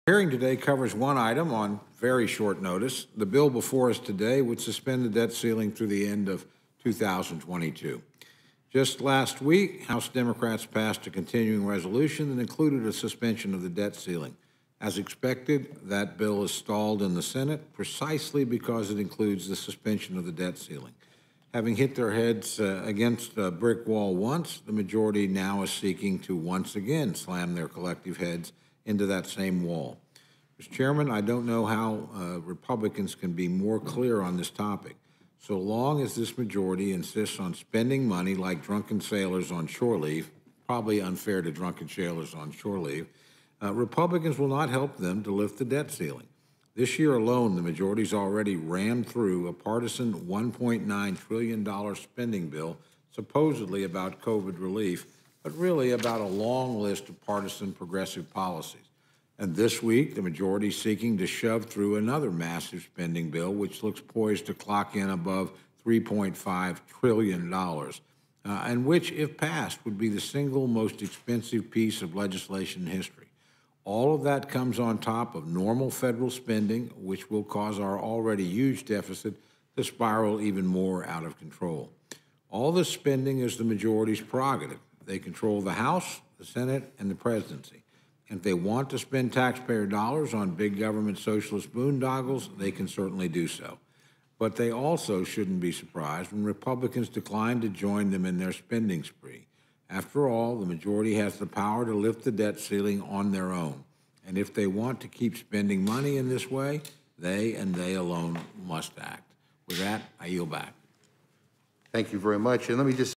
Hearing today covers one item on very short notice. The bill before us today would suspend the debt ceiling through the end of 2022. Just last week, House Democrats passed a continuing resolution that included a suspension of the debt ceiling. As expected, that bill is stalled in the Senate precisely because it includes the suspension of the debt ceiling. Having hit their heads against a brick wall once, the majority now is seeking to once again slam their collective heads into that same wall. Mr. Chairman, I don't know how Republicans can be more clear on this topic. So long as this majority insists on spending money like drunken sailors on shore leave, probably unfair to drunken sailors on shore leave, Republicans will not help them to lift the debt ceiling. This year alone, the majority's already rammed through a partisan $1.9 trillion spending bill, supposedly about COVID relief, but really about a long list of partisan progressive policies. And this week, the majority is seeking to shove through another massive spending bill, which looks poised to clock in above $3.5 trillion, and which, if passed, would be the single most expensive piece of legislation in history. All of that comes on top of normal federal spending, which will cause our already huge deficit to spiral even more out of control. All this spending is the majority's prerogative. They control the House, the Senate, and the presidency. And if they want to spend taxpayer dollars on big government socialist boondoggles, they can certainly do so. But they also shouldn't be surprised when Republicans decline to join them in their spending spree. After all, the majority has the power to lift the debt ceiling on their own. And if they want to keep spending money in this way, they and they alone must act. With that, I yield back. Thank you very much. And let me just